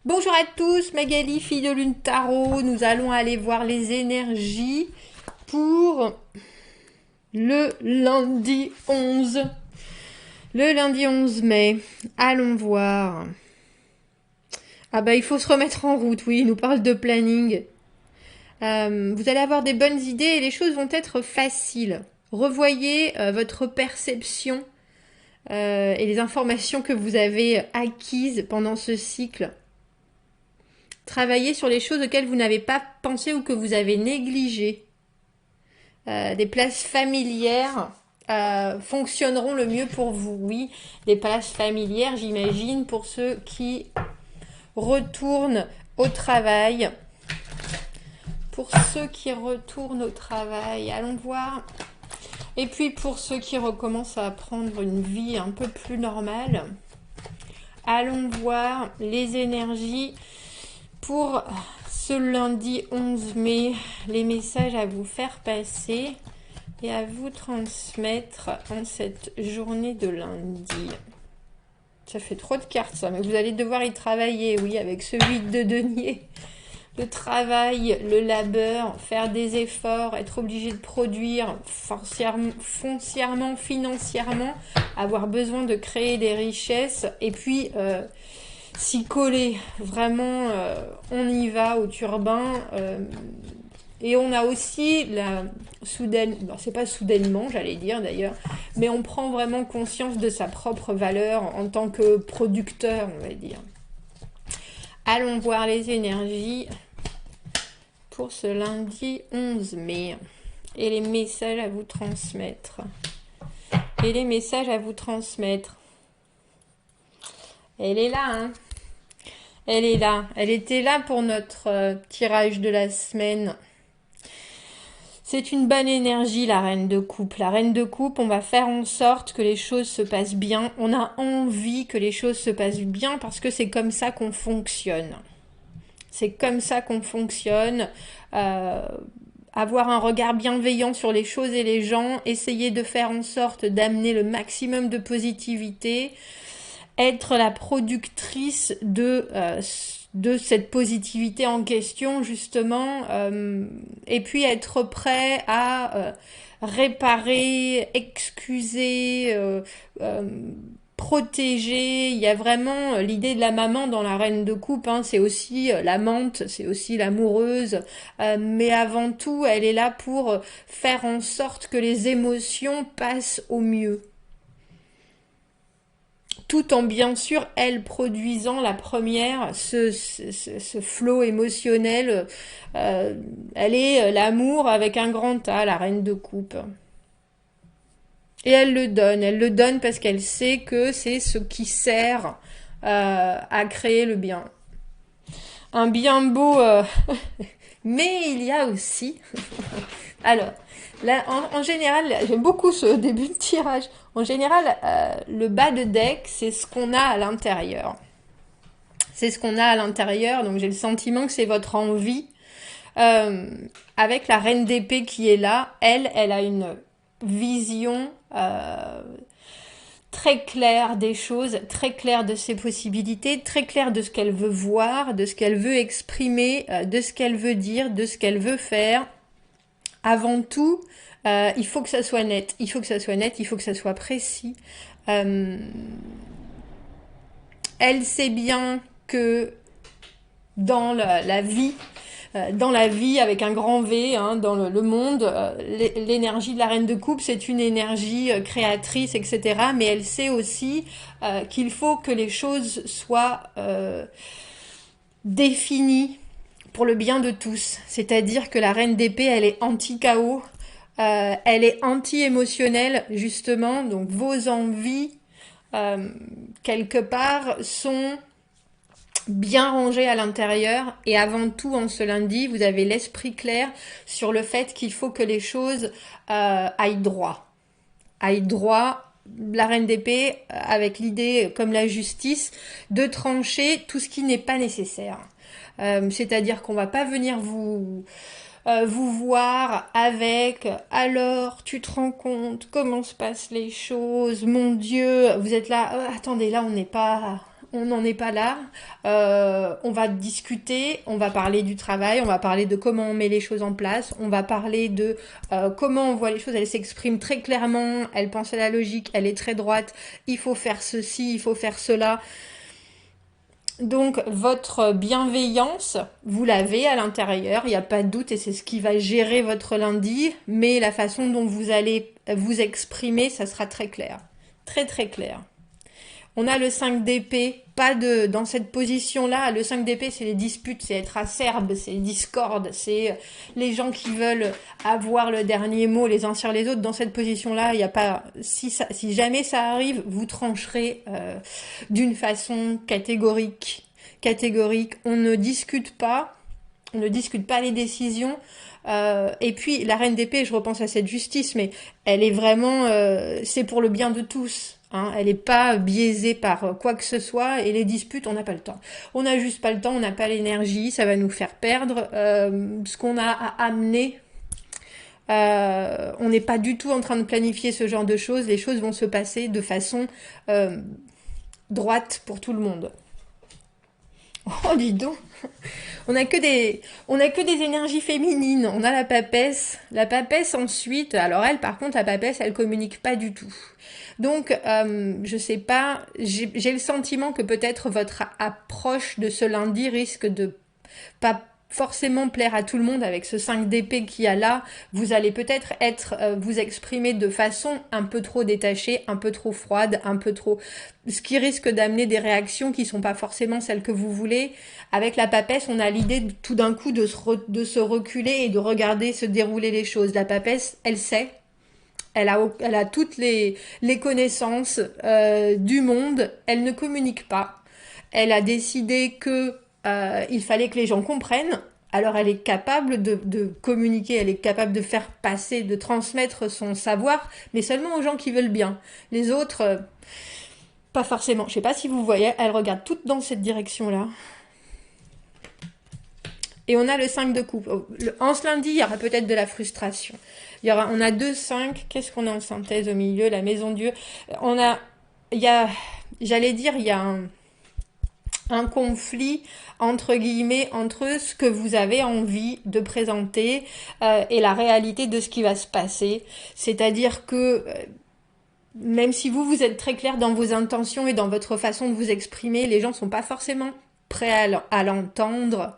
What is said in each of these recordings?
Bonjour à tous, Magali, fille de Lune Tarot. Nous allons aller voir les énergies pour le lundi 11. Le lundi 11 mai. Allons voir. Ah bah il faut se remettre en route, oui, il nous parle de planning. Vous allez avoir des bonnes idées et les choses vont être faciles. Revoyez votre perception et les informations que vous avez acquises pendant ce cycle. Travaillez sur les choses auxquelles vous n'avez pas pensé ou que vous avez négligées. Des places familières fonctionneront le mieux pour vous. Oui, des places familières, j'imagine, pour ceux qui retournent au travail. Pour ceux qui retournent au travail, allons voir. Et puis pour ceux qui recommencent à prendre une vie un peu plus normale, allons voir les énergies pour ce lundi 11 mai, les messages à vous faire passer et à vous transmettre en cette journée de lundi. Ça fait trop de cartes ça, mais vous allez devoir y travailler, oui, avec ce 8 de denier. Le travail, le labeur, faire des efforts, être obligé de produire foncièrement, financièrement, avoir besoin de créer des richesses et puis s'y coller. Vraiment, on y va au turbin. Et on a aussi la soudaine, non, c'est pas soudainement, j'allais dire d'ailleurs, mais on prend vraiment conscience de sa propre valeur en tant que producteur, on va dire. Allons voir les énergies pour ce lundi 11 mai et les messages à vous transmettre. Et les messages à vous transmettre. Elle est là, hein. Elle est là. Elle était là pour notre tirage de la semaine. C'est une bonne énergie, la reine de coupe. La reine de coupe, on va faire en sorte que les choses se passent bien. On a envie que les choses se passent bien parce que c'est comme ça qu'on fonctionne. C'est comme ça qu'on fonctionne. Avoir un regard bienveillant sur les choses et les gens. Essayer de faire en sorte d'amener le maximum de positivité. Être la productrice de cette positivité en question, justement. Et puis être prêt à réparer, excuser, protéger. Il y a vraiment l'idée de la maman dans la reine de coupe, hein. C'est aussi l'amante, c'est aussi l'amoureuse, mais avant tout elle est là pour faire en sorte que les émotions passent au mieux, tout en bien sûr elle produisant la première, ce flot émotionnel. Elle est l'amour avec un grand A, la reine de coupe. Et elle le donne parce qu'elle sait que c'est ce qui sert à créer le bien. Un bien beau, mais il y a aussi... Alors, là, en général, j'aime beaucoup ce début de tirage. En général, le bas de deck, c'est ce qu'on a à l'intérieur. C'est ce qu'on a à l'intérieur, donc j'ai le sentiment que c'est votre envie. Avec la reine d'épée qui est là, elle a une vision très claire des choses, très claire de ses possibilités, très claire de ce qu'elle veut voir, de ce qu'elle veut exprimer, de ce qu'elle veut dire, de ce qu'elle veut faire. Avant tout, il faut que ça soit net, il faut que ça soit net, il faut que ça soit précis. Elle sait bien que dans la vie avec un grand V, hein, dans le monde, l'énergie de la reine de coupe, c'est une énergie créatrice, etc. Mais elle sait aussi qu'il faut que les choses soient définies pour le bien de tous. C'est-à-dire que la reine d'épée, elle est anti-chaos, elle est anti-émotionnelle, justement. Donc vos envies, quelque part, sont bien rangées à l'intérieur. Et avant tout, en ce lundi, vous avez l'esprit clair sur le fait qu'il faut que les choses aillent droit. Aillent droit. La reine d'épée, avec l'idée, comme la justice, de trancher tout ce qui n'est pas nécessaire. C'est-à-dire qu'on va pas venir vous voir avec alors tu te rends compte comment se passent les choses, mon Dieu, vous êtes là, attendez, là on n'en est pas là. On va discuter, on va parler du travail, on va parler de comment on met les choses en place, on va parler de comment on voit les choses. Elle s'exprime très clairement, elle pense à la logique, elle est très droite, il faut faire ceci, il faut faire cela. Donc votre bienveillance, vous l'avez à l'intérieur, il n'y a pas de doute, et c'est ce qui va gérer votre lundi, mais la façon dont vous allez vous exprimer, ça sera très clair. Très très clair. On a le 5 d'épée, pas de dans cette position-là. Le 5 d'épée, c'est les disputes, c'est être acerbe, c'est les discordes, c'est les gens qui veulent avoir le dernier mot les uns sur les autres. Dans cette position-là, il n'y a pas. Si jamais ça arrive, vous trancherez d'une façon catégorique. Catégorique. On ne discute pas. On ne discute pas les décisions. Et puis la reine d'épée, je repense à cette justice, mais elle est vraiment, c'est pour le bien de tous. Hein, elle n'est pas biaisée par quoi que ce soit, et les disputes, on n'a pas le temps. On n'a juste pas le temps, on n'a pas l'énergie, ça va nous faire perdre ce qu'on a à amener. On n'est pas du tout en train de planifier ce genre de choses, les choses vont se passer de façon droite pour tout le monde. Oh, dis donc, on a que des énergies féminines. On a la papesse. La papesse ensuite, alors elle, par contre, la papesse, elle communique pas du tout. Donc, je sais pas, j'ai le sentiment que peut-être votre approche de ce lundi risque de pas forcément plaire à tout le monde avec ce 5 d'épée qu'il y a là. Vous allez peut-être vous exprimer de façon un peu trop détachée, un peu trop froide, un peu trop... Ce qui risque d'amener des réactions qui sont pas forcément celles que vous voulez. Avec la papesse, on a l'idée tout d'un coup de se reculer et de regarder se dérouler les choses. La papesse, elle sait. Elle a toutes les connaissances du monde. Elle ne communique pas. Elle a décidé que il fallait que les gens comprennent. Alors elle est capable de communiquer, elle est capable de faire passer, de transmettre son savoir, mais seulement aux gens qui veulent bien. Les autres, pas forcément. Je sais pas si vous voyez, elle regarde toutes dans cette direction-là. Et on a le 5 de coupe. En ce lundi, il y aura peut-être de la frustration. On a 2 5. Qu'est-ce qu'on a en synthèse au milieu? La maison Dieu. Il y a un conflit entre guillemets entre ce que vous avez envie de présenter et la réalité de ce qui va se passer. C'est-à-dire que même si vous êtes très clair dans vos intentions et dans votre façon de vous exprimer, les gens sont pas forcément prêts à l'entendre.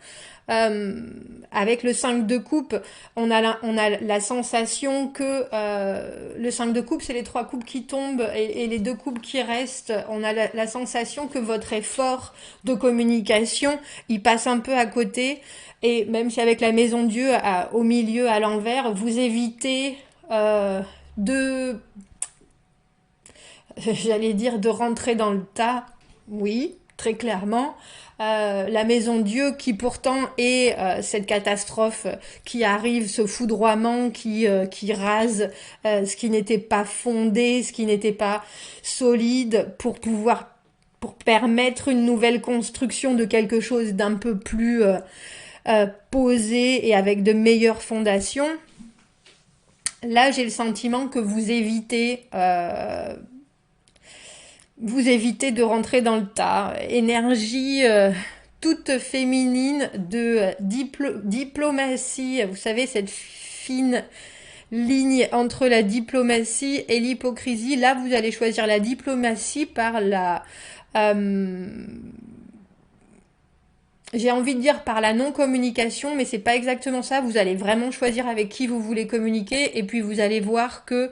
Avec le 5 de coupe, on a la sensation que le 5 de coupe, c'est les 3 coupes qui tombent et les 2 coupes qui restent. On a la sensation que votre effort de communication, il passe un peu à côté. Et même si avec la maison Dieu au milieu, à l'envers, vous évitez j'allais dire de rentrer dans le tas. Oui, très clairement. La maison Dieu qui pourtant est cette catastrophe qui arrive, ce foudroiement qui rase ce qui n'était pas fondé, ce qui n'était pas solide pour permettre une nouvelle construction de quelque chose d'un peu plus posé et avec de meilleures fondations. Là, j'ai le sentiment que vous évitez de rentrer dans le tas. Énergie toute féminine de diplomatie. Vous savez, cette fine ligne entre la diplomatie et l'hypocrisie. Là, vous allez choisir la diplomatie par la... j'ai envie de dire par la non-communication, mais c'est pas exactement ça. Vous allez vraiment choisir avec qui vous voulez communiquer, et puis vous allez voir que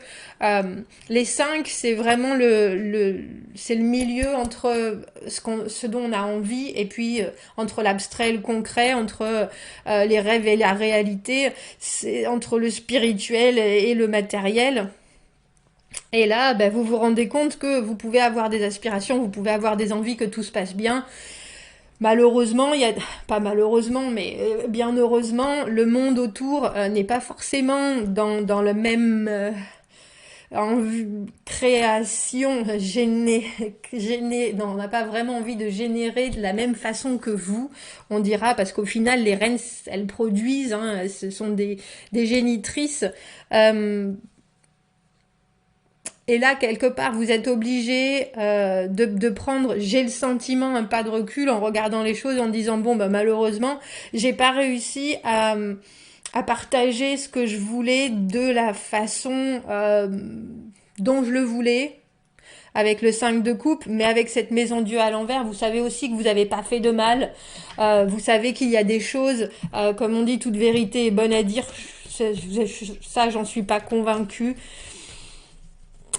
les 5, c'est vraiment c'est le milieu entre ce dont on a envie, et puis entre l'abstrait et le concret, entre les rêves et la réalité, c'est entre le spirituel et le matériel. Et là, vous vous rendez compte que vous pouvez avoir des aspirations, vous pouvez avoir des envies, que tout se passe bien. Malheureusement, pas malheureusement, mais bien heureusement, le monde autour n'est pas forcément dans le même création, non, on n'a pas vraiment envie de générer de la même façon que vous, on dira, parce qu'au final, les reines, elles produisent, hein, ce sont des génitrices. Et là, quelque part, vous êtes obligé de prendre, j'ai le sentiment, un pas de recul en regardant les choses, en disant, bon, bah, malheureusement, j'ai pas réussi à partager ce que je voulais de la façon dont je le voulais, avec le 5 de coupe, mais avec cette maison Dieu à l'envers, vous savez aussi que vous n'avez pas fait de mal. Vous savez qu'il y a des choses, comme on dit, toute vérité est bonne à dire. Ça, j'en suis pas convaincue.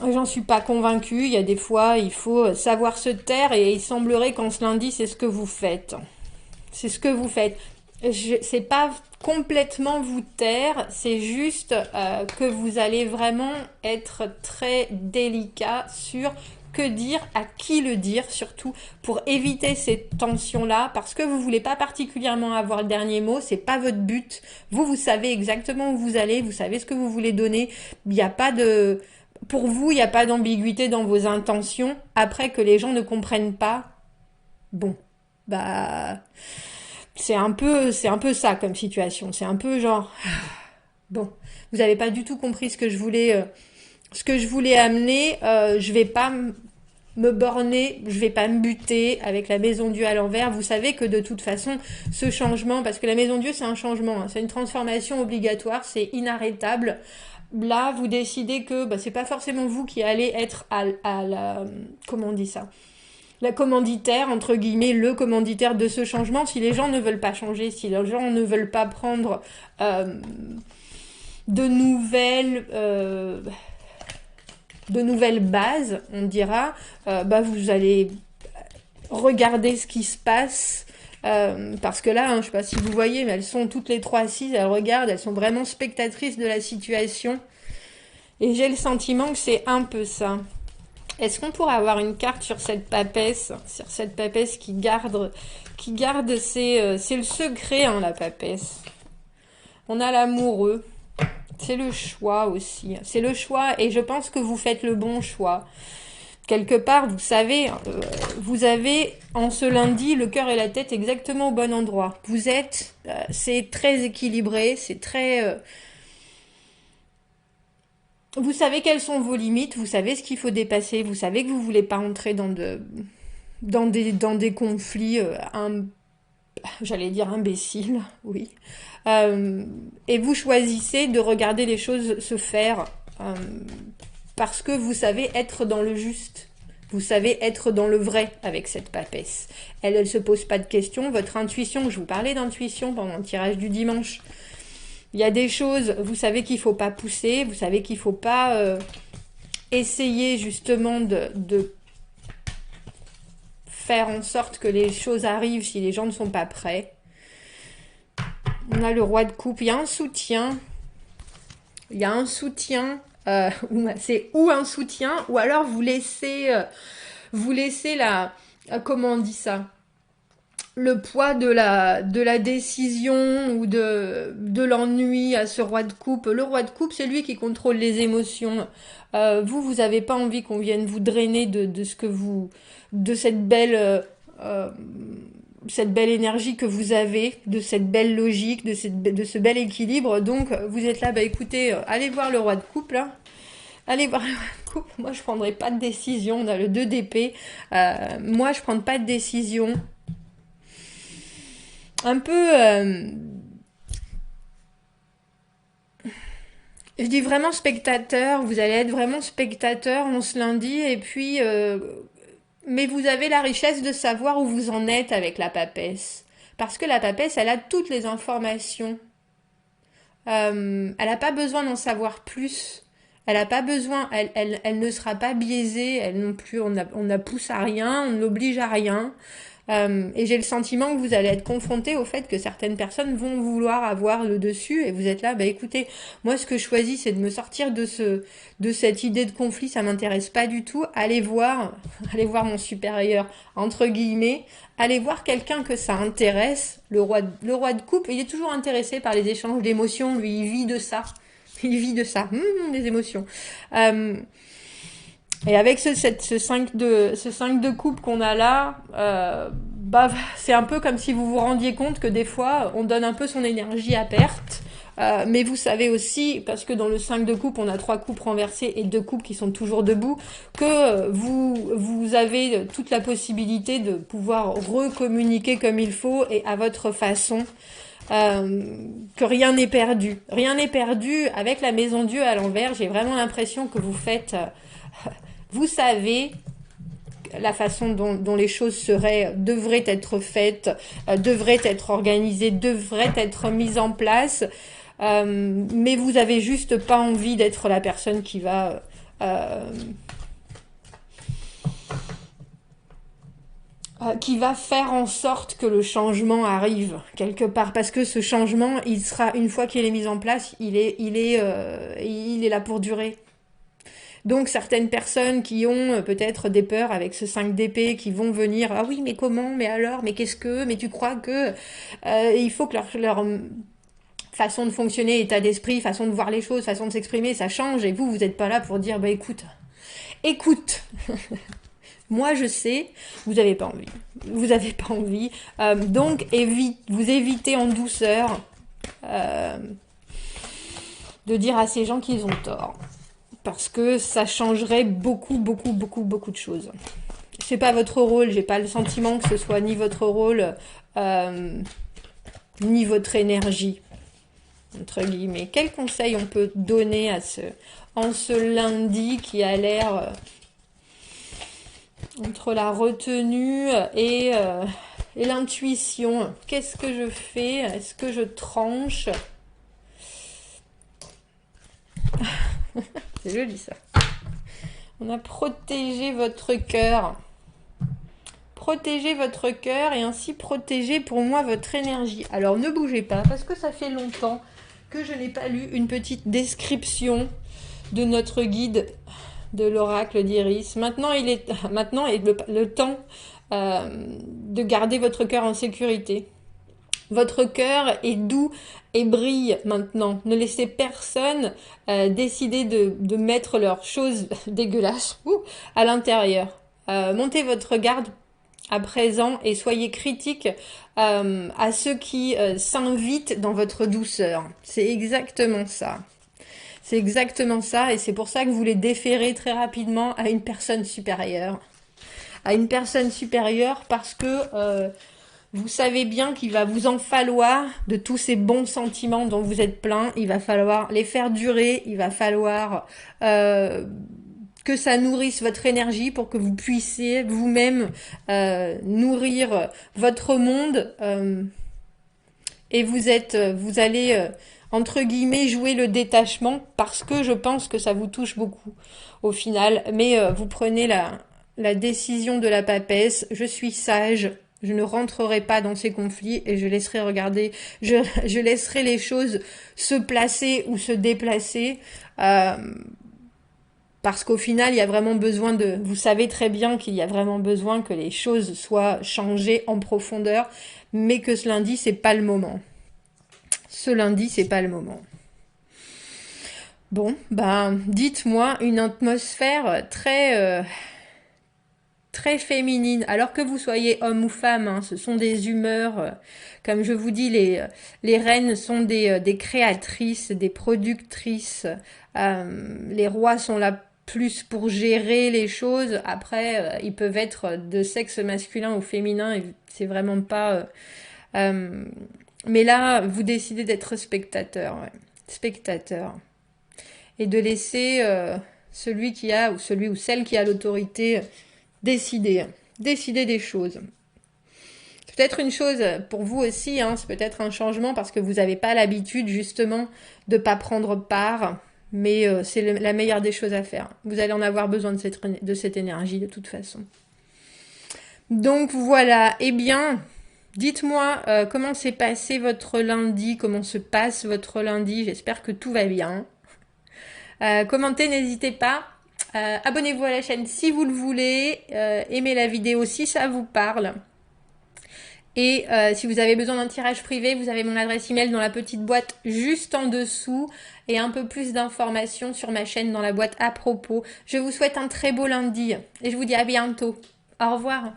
J'en suis pas convaincue. Il y a des fois, il faut savoir se taire, et il semblerait qu'en ce lundi, c'est ce que vous faites. C'est ce que vous faites. C'est pas complètement vous taire, c'est juste que vous allez vraiment être très délicat sur que dire, à qui le dire, surtout pour éviter ces tensions-là, parce que vous voulez pas particulièrement avoir le dernier mot, c'est pas votre but. Vous savez exactement où vous allez, vous savez ce que vous voulez donner. Il n'y a pas de, pour vous, il n'y a pas d'ambiguïté dans vos intentions. Après, que les gens ne comprennent pas, bon, bah, c'est un peu ça comme situation. C'est un peu genre, bon, vous n'avez pas du tout compris ce que je voulais amener. Je vais pas me borner, je vais pas me buter avec la maison Dieu à l'envers. Vous savez que de toute façon, ce changement, parce que la maison Dieu, c'est un changement, hein, c'est une transformation obligatoire, c'est inarrêtable. Là, vous décidez que bah, c'est pas forcément vous qui allez être à la, comment on dit ça, la commanditaire, entre guillemets, le commanditaire de ce changement. Si les gens ne veulent pas changer, si les gens ne veulent pas prendre de nouvelles bases, on dira, bah vous allez regarder ce qui se passe. Parce que là, hein, je sais pas si vous voyez, mais elles sont toutes les trois assises, elles regardent, elles sont vraiment spectatrices de la situation. Et j'ai le sentiment que c'est un peu ça. Est-ce qu'on pourrait avoir une carte sur cette papesse qui garde c'est le secret, hein, la papesse. On a l'amoureux. C'est le choix aussi. C'est le choix, et je pense que vous faites le bon choix. Quelque part, vous avez en ce lundi le cœur et la tête exactement au bon endroit. Vous êtes, c'est très équilibré, c'est très... vous savez quelles sont vos limites, vous savez ce qu'il faut dépasser, vous savez que vous voulez pas entrer dans des conflits, j'allais dire imbéciles, oui. Et vous choisissez de regarder les choses se faire parce que vous savez être dans le juste. Vous savez être dans le vrai avec cette papesse. Elle se pose pas de questions. Votre intuition, je vous parlais d'intuition pendant le tirage du dimanche. Il y a des choses, vous savez qu'il faut pas pousser, vous savez qu'il faut pas essayer justement de faire en sorte que les choses arrivent si les gens ne sont pas prêts. On a le roi de coupe, il y a un soutien. Il y a un soutien, c'est ou un soutien, ou alors vous laissez la, comment on dit ça, le poids de la décision ou de l'ennui à ce roi de coupe. Le roi de coupe, c'est lui qui contrôle les émotions. Vous n'avez pas envie qu'on vienne vous drainer de ce que vous, de cette belle énergie que vous avez, de cette belle logique, de ce bel équilibre. Donc, vous êtes là, bah écoutez, allez voir le roi de coupe, là. Allez voir le roi de coupe. Moi, je prendrai pas de décision. On a le 2 d'épée. Moi, je prends pas de décision. Un peu... je dis vraiment spectateur. Vous allez être vraiment spectateur en ce lundi. Et puis... mais vous avez la richesse de savoir où vous en êtes avec la papesse. Parce que la papesse, elle a toutes les informations. Elle n'a pas besoin d'en savoir plus. Elle n'a pas besoin, elle ne sera pas biaisée, elle non plus, on ne pousse à rien, on ne l'oblige à rien. Et j'ai le sentiment que vous allez être confronté au fait que certaines personnes vont vouloir avoir le dessus, et vous êtes là, bah écoutez, moi ce que je choisis, c'est de me sortir de cette idée de conflit, ça m'intéresse pas du tout. Allez voir mon supérieur, entre guillemets, allez voir quelqu'un que ça intéresse. Le roi de coupe, il est toujours intéressé par les échanges d'émotions, lui, il vit de ça. Les émotions. Et avec ce 5 de coupe qu'on a là, bah, c'est un peu comme si vous vous rendiez compte que des fois, on donne un peu son énergie à perte. Mais vous savez aussi, parce que dans le 5 de coupe, on a 3 coupes renversées et 2 coupes qui sont toujours debout, que vous avez toute la possibilité de pouvoir recommuniquer comme il faut et à votre façon. Que rien n'est perdu. Rien n'est perdu. Avec la maison Dieu à l'envers, j'ai vraiment l'impression que vous faites... vous savez la façon dont les choses devraient être faites, devraient être organisées, devraient être mises en place. Mais vous avez juste pas envie d'être la personne qui va... qui va faire en sorte que le changement arrive quelque part, parce que ce changement, il sera, une fois qu'il est mis en place, il est là pour durer. Donc certaines personnes qui ont peut-être des peurs avec ce 5 d'épée, qui vont venir, ah oui mais comment, mais alors, mais qu'est-ce que, mais tu crois que il faut que leur façon de fonctionner, état d'esprit, façon de voir les choses, façon de s'exprimer, ça change, et vous n'êtes pas là pour dire, bah écoute, moi je sais, vous n'avez pas envie. Vous n'avez pas envie. Donc vous évitez en douceur de dire à ces gens qu'ils ont tort. Parce que ça changerait beaucoup de choses. C'est pas votre rôle, j'ai pas le sentiment que ce soit ni votre rôle, ni votre énergie, entre guillemets. Quel conseil on peut donner en ce lundi qui a l'air... entre la retenue et l'intuition, qu'est-ce que je fais? Est-ce que je tranche? C'est joli ça. On a protégé votre cœur. Protégez votre cœur et ainsi protégez pour moi votre énergie. Alors ne bougez pas parce que ça fait longtemps que je n'ai pas lu une petite description de notre guide de l'oracle d'Iris. Maintenant est le temps de garder votre cœur en sécurité. Votre cœur est doux et brille maintenant. Ne laissez personne décider de mettre leurs choses dégueulasses à l'intérieur. Montez votre garde à présent et soyez critique à ceux qui s'invitent dans votre douceur. C'est exactement ça. C'est exactement ça et c'est pour ça que vous les déférez très rapidement à une personne supérieure. À une personne supérieure parce que vous savez bien qu'il va vous en falloir de tous ces bons sentiments dont vous êtes plein. Il va falloir les faire durer, il va falloir que ça nourrisse votre énergie pour que vous puissiez vous-même nourrir votre monde. Et vous allez... entre guillemets, jouer le détachement parce que je pense que ça vous touche beaucoup au final. Mais vous prenez la décision de la papesse. Je suis sage, je ne rentrerai pas dans ces conflits et je laisserai regarder, je laisserai les choses se placer ou se déplacer. Parce qu'au final, il y a vraiment besoin vous savez très bien qu'il y a vraiment besoin que les choses soient changées en profondeur, mais que ce lundi, c'est pas le moment. Ce lundi, c'est pas le moment. Bon, dites-moi une atmosphère très féminine. Alors que vous soyez homme ou femme, hein, ce sont des humeurs. Comme je vous dis, les reines sont des créatrices, des productrices. Les rois sont là plus pour gérer les choses. Après, ils peuvent être de sexe masculin ou féminin. Et c'est vraiment pas... mais là, vous décidez d'être spectateur, ouais. Spectateur. Et de laisser celui ou celle qui a l'autorité décider des choses. C'est peut-être une chose pour vous aussi, hein, c'est peut-être un changement parce que vous n'avez pas l'habitude justement de ne pas prendre part, mais c'est la meilleure des choses à faire. Vous allez en avoir besoin de cette énergie de toute façon. Donc voilà, eh bien... dites-moi comment s'est passé votre lundi, comment se passe votre lundi, j'espère que tout va bien. Commentez, n'hésitez pas. Abonnez-vous à la chaîne si vous le voulez. Aimez la vidéo si ça vous parle. Et si vous avez besoin d'un tirage privé, vous avez mon adresse email dans la petite boîte juste en dessous. Et un peu plus d'informations sur ma chaîne dans la boîte à propos. Je vous souhaite un très beau lundi et je vous dis à bientôt. Au revoir.